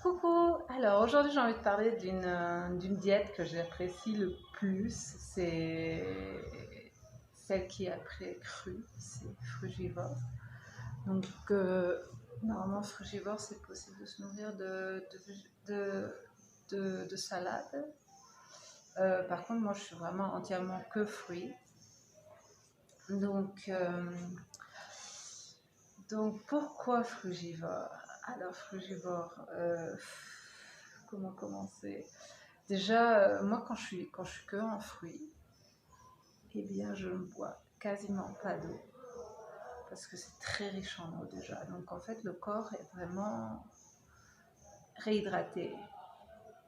Coucou! Alors aujourd'hui j'ai envie de parler d'une diète que j'apprécie le plus, c'est celle qui est après crue, c'est frugivore. Donc normalement frugivore c'est possible de se nourrir de salade. Par contre moi je suis vraiment entièrement que fruits. Donc, euh, donc pourquoi frugivore? Alors frugivore, comment commencer? Déjà, moi, quand je suis que en fruits, eh bien, je ne bois quasiment pas d'eau parce que c'est très riche en eau déjà. Donc, en fait, le corps est vraiment réhydraté.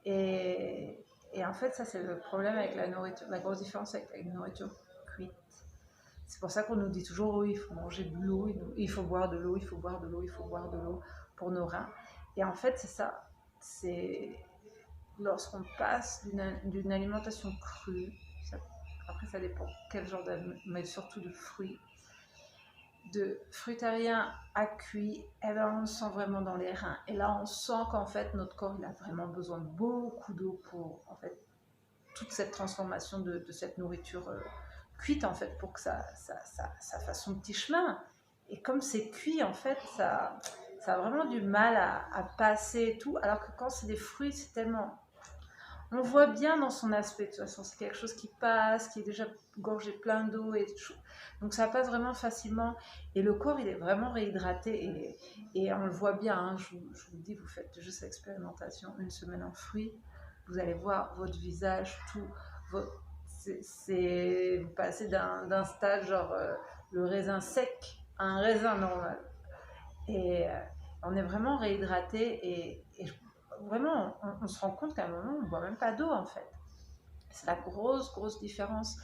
Et, et en fait, ça, c'est le problème avec la nourriture, la grosse différence avec la nourriture cuite. C'est pour ça qu'on nous dit toujours, oui, il faut manger de l'eau, il faut boire de l'eau, il faut boire de l'eau, il faut boire de l'eau pour nos reins. Et en fait, c'est ça. C'est lorsqu'on passe d'une alimentation crue, ça, après ça dépend quel genre d'aliment, mais surtout de fruitariens à cuit, et ben on le sent vraiment dans les reins. Et là, on sent qu'en fait, notre corps, il a vraiment besoin de beaucoup d'eau pour, en fait, toute cette transformation de cette nourriture cuite, en fait, pour que ça fasse son petit chemin. Et comme c'est cuit, en fait, ça a vraiment du mal à passer et tout, alors que quand c'est des fruits, c'est tellement on voit bien dans son aspect, de toute façon, c'est quelque chose qui passe, qui est déjà gorgé plein d'eau et tout. Donc ça passe vraiment facilement et le corps il est vraiment réhydraté et on le voit bien, hein, je vous dis, vous faites juste l'expérimentation, une semaine en fruits, vous allez voir votre visage, tout, vous passez d'un stade genre le raisin sec à un raisin normal. Et on est vraiment réhydraté et vraiment on se rend compte qu'à un moment on ne boit même pas d'eau en fait. C'est la grosse différence.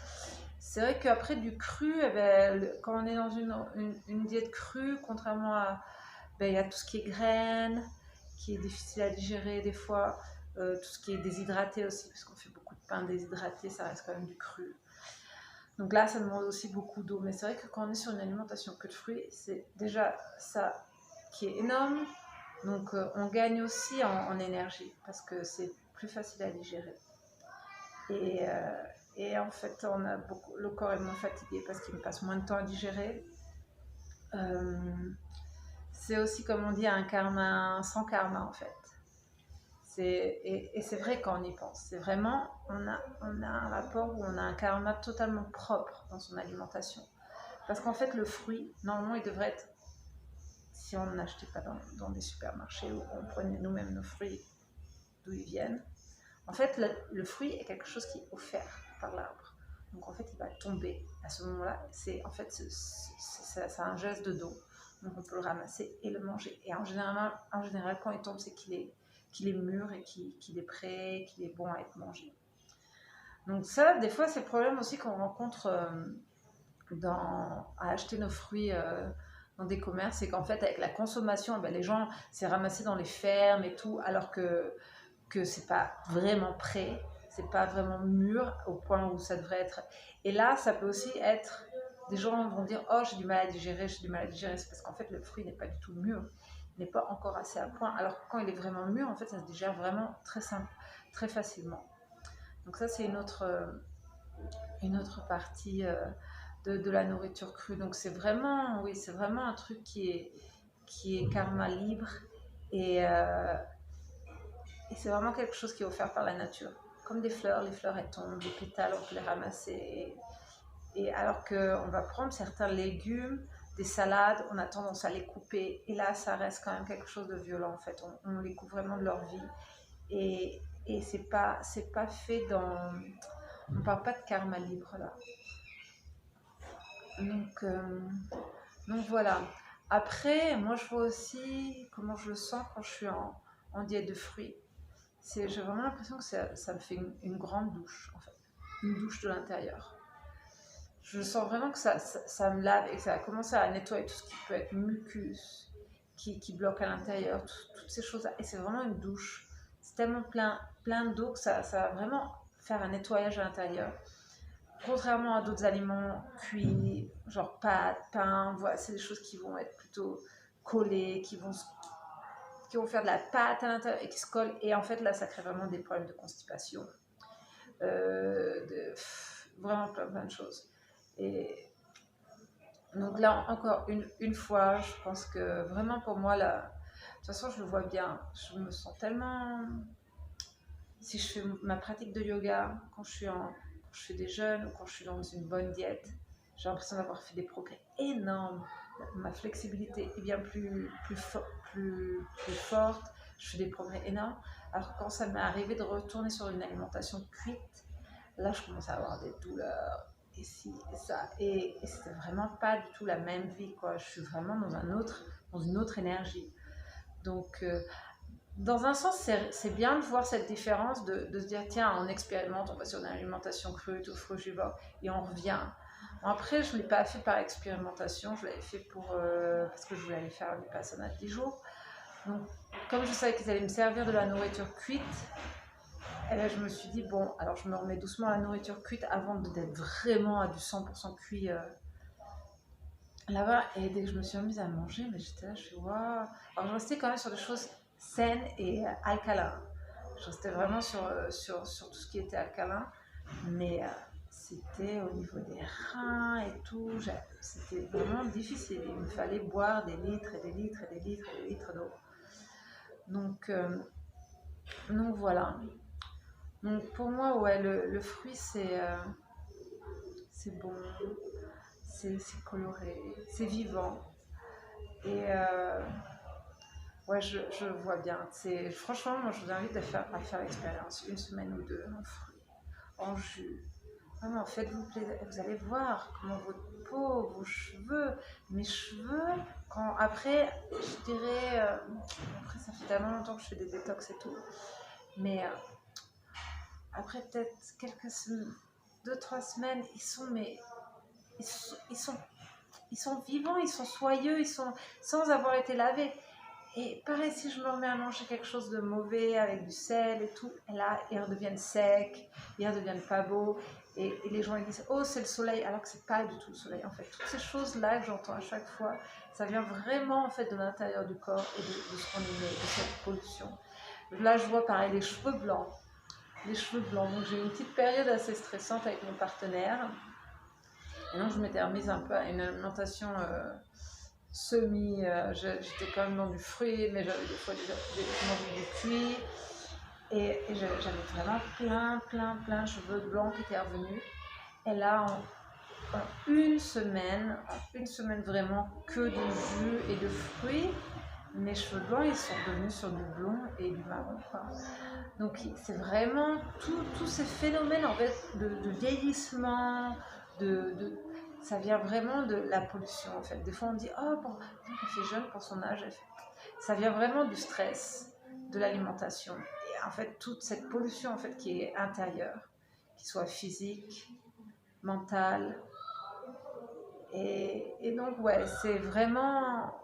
C'est vrai qu'après du cru, eh ben, quand on est dans une diète crue, contrairement à, ben, il y a tout ce qui est graines, qui est difficile à digérer des fois, tout ce qui est déshydraté aussi, parce qu'on fait beaucoup de pain déshydraté, ça reste quand même du cru. Donc là, ça demande aussi beaucoup d'eau. Mais c'est vrai que quand on est sur une alimentation que de fruits, c'est déjà ça qui est énorme. Donc on gagne aussi en énergie parce que c'est plus facile à digérer. Et, euh, et en fait, le corps est moins fatigué parce qu'il passe moins de temps à digérer. Euh, c'est aussi, comme on dit, un karma sans karma en fait. Et c'est vrai quand on y pense. C'est vraiment, on a un rapport où on a un karma totalement propre dans son alimentation. Parce qu'en fait, le fruit, normalement, il devrait être, si on n'achetait pas dans des supermarchés ou on prenait nous-mêmes nos fruits d'où ils viennent, en fait, le fruit est quelque chose qui est offert par l'arbre. Donc en fait, il va tomber. À ce moment-là, c'est un geste de dos. Donc on peut le ramasser et le manger. Et en général quand il tombe, c'est qu'il est mûr et qu'il est prêt, qu'il est bon à être mangé. Donc ça, des fois, c'est le problème aussi qu'on rencontre à acheter nos fruits dans des commerces, c'est qu'en fait, avec la consommation, ben, les gens, c'est ramassé dans les fermes et tout, alors que c'est pas vraiment prêt, c'est pas vraiment mûr au point où ça devrait être. Et là, ça peut aussi être, des gens vont dire, oh, j'ai du mal à digérer, c'est parce qu'en fait, le fruit n'est pas du tout mûr, n'est pas encore assez à point, alors que quand il est vraiment mûr, en fait, ça se digère vraiment très simple, très facilement. Donc ça, c'est une autre partie de la nourriture crue. Donc c'est vraiment, oui, c'est vraiment un truc qui est karma libre et, euh, et c'est vraiment quelque chose qui est offert par la nature. Comme des fleurs, les fleurs elles tombent, les pétales on peut les ramasser. Et alors qu'on va prendre certains légumes, des salades, on a tendance à les couper. Et là, ça reste quand même quelque chose de violent en fait. On les coupe vraiment de leur vie. Et c'est pas fait dans. On ne parle pas de karma libre là. Donc, euh, donc voilà. Après, moi je vois aussi comment je le sens quand je suis en diète de fruits. J'ai vraiment l'impression que ça me fait une grande douche, en fait. Une douche de l'intérieur. Je sens vraiment que ça me lave et que ça a commencé à nettoyer tout ce qui peut être mucus, qui bloque à l'intérieur, toutes ces choses-là. Et c'est vraiment une douche. C'est tellement plein d'eau que ça va vraiment faire un nettoyage à l'intérieur. contrairement à d'autres aliments cuits, genre pâtes, pain, voilà, c'est des choses qui vont être plutôt collées, qui vont faire de la pâte à l'intérieur et qui se collent. Et en fait, là, ça crée vraiment des problèmes de constipation, vraiment plein de choses. Et donc là, encore une fois, je pense que vraiment pour moi, là, de toute façon, je le vois bien. Je me sens tellement... Si je fais ma pratique de yoga, quand je fais des jeûnes ou quand je suis dans une bonne diète, j'ai l'impression d'avoir fait des progrès énormes. Ma flexibilité est bien plus forte. Je fais des progrès énormes. Alors quand ça m'est arrivé de retourner sur une alimentation cuite, là, je commence à avoir des douleurs et ci et ça. Et c'était vraiment pas du tout la même vie, quoi. Je suis vraiment dans une autre énergie. Donc, dans un sens, c'est bien de voir cette différence, de se dire, tiens, on expérimente, on va sur une alimentation crue ou frugivore, et on revient. Après, je ne l'ai pas fait par expérimentation, je l'avais fait parce que je voulais aller faire une vipassana de 10 jours. Donc, comme je savais qu'ils allaient me servir de la nourriture cuite, et là, je me suis dit, bon, alors je me remets doucement à la nourriture cuite avant d'être vraiment à du 100% cuit là-bas. Et dès que je me suis remise à manger, mais j'étais là, je suis waouh. Alors, je restais quand même sur des choses saines et alcalines. Je restais vraiment sur tout ce qui était alcalin, mais c'était au niveau des reins et tout. C'était vraiment difficile. Il me fallait boire des litres et des litres et des litres et des litres d'eau. Donc voilà. Donc pour moi, ouais, le fruit, c'est bon, c'est coloré, c'est vivant. Et ouais, je vois bien. Franchement, moi, je vous invite à faire l'expérience. Une semaine ou deux en fruits, en jus. Vraiment, faites-vous plaisir. Vous allez voir comment votre peau, vos cheveux, mes cheveux, après, je dirais, après, ça fait tellement longtemps que je fais des détox et tout, mais après peut-être quelques semaines, 2-3 semaines, ils sont vivants, ils sont soyeux, ils sont sans avoir été lavés. Et pareil, si je me remets à manger quelque chose de mauvais avec du sel et tout, et là, ils redeviennent secs, ils redeviennent pas beaux. Et les gens ils disent, oh, c'est le soleil, alors que c'est pas du tout le soleil. En fait, toutes ces choses-là que j'entends à chaque fois, ça vient vraiment en fait de l'intérieur du corps et de ce qu'on émet, de cette pollution. Là, je vois pareil les cheveux blancs. Les cheveux blancs. Donc, j'ai eu une petite période assez stressante avec mon partenaire. Et donc, je m'étais remise un peu à une alimentation j'étais quand même dans du fruit, mais j'avais des fois mangé du cuit. Et j'avais vraiment plein de cheveux blancs qui étaient revenus. Et là, en une semaine vraiment que de jus et de fruits, mes cheveux blancs, ils sont devenus sur du blond et du marron, quoi. Donc c'est vraiment tous ces phénomènes en fait de vieillissement, ça vient vraiment de la pollution en fait. Des fois on dit oh bon, elle fait jeune pour son âge, ça vient vraiment du stress, de l'alimentation et en fait toute cette pollution en fait qui est intérieure, qui soit physique, mentale et donc ouais c'est vraiment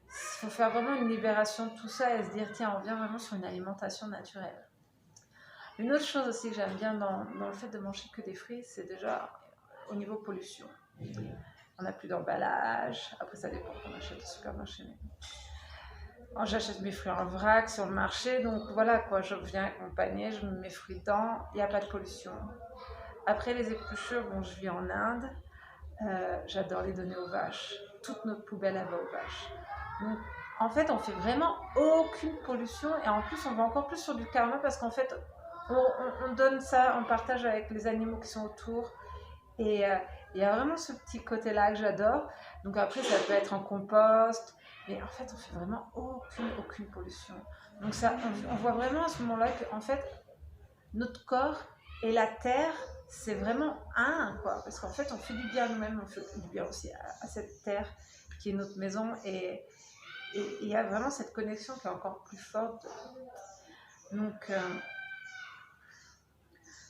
il faut faire vraiment une libération de tout ça et se dire tiens on vient vraiment sur une alimentation naturelle. Une autre chose aussi que j'aime bien dans le fait de manger que des fruits, c'est déjà au niveau pollution. On n'a plus d'emballage, après ça dépend qu'on achète au supermarché. Mais j'achète mes fruits en vrac sur le marché, donc voilà quoi, je viens avec mon panier, je mets mes fruits dedans, il n'y a pas de pollution. Après les épluchures, bon je vis en Inde, j'adore les donner aux vaches, toute notre poubelle elle va aux vaches. Donc en fait on fait vraiment aucune pollution et en plus on va encore plus sur du karma parce qu'en fait on donne ça, on partage avec les animaux qui sont autour. Et il y a vraiment ce petit côté-là que j'adore. Donc après, ça peut être en compost. Mais en fait, on fait vraiment aucune pollution. Donc ça, on voit vraiment à ce moment-là qu'en fait, notre corps et la terre, c'est vraiment un, quoi. Parce qu'en fait, on fait du bien à nous-mêmes, on fait du bien aussi à cette terre qui est notre maison. Et il y a vraiment cette connexion qui est encore plus forte.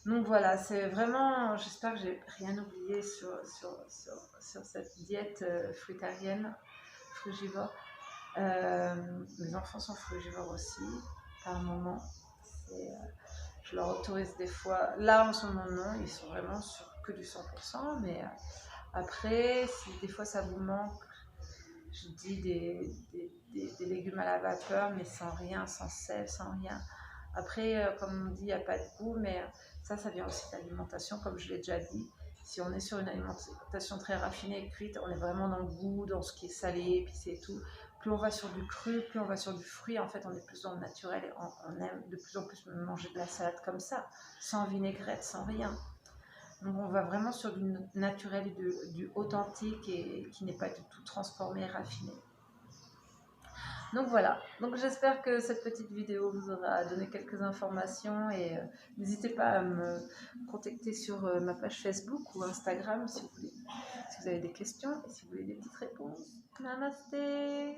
Donc voilà, c'est vraiment, j'espère que j'ai rien oublié sur cette diète fruitarienne, frugivore. Mes enfants sont frugivores aussi, par moment. Je leur autorise des fois, là en ce moment non, ils sont vraiment sur que du 100%, mais après, si des fois ça vous manque, je dis des légumes à la vapeur, mais sans rien, sans sel, sans rien. Après, comme on dit, il n'y a pas de goût, mais ça vient aussi de l'alimentation, comme je l'ai déjà dit. Si on est sur une alimentation très raffinée et cuite, on est vraiment dans le goût, dans ce qui est salé, épicé et tout. Plus on va sur du cru, plus on va sur du fruit, en fait, on est plus dans le naturel et on aime de plus en plus manger de la salade comme ça, sans vinaigrette, sans rien. Donc on va vraiment sur du naturel et du authentique et qui n'est pas du tout transformé et raffiné. Donc voilà, donc j'espère que cette petite vidéo vous aura donné quelques informations et n'hésitez pas à me contacter sur ma page Facebook ou Instagram si vous avez des questions et si vous voulez des petites réponses. Namasté!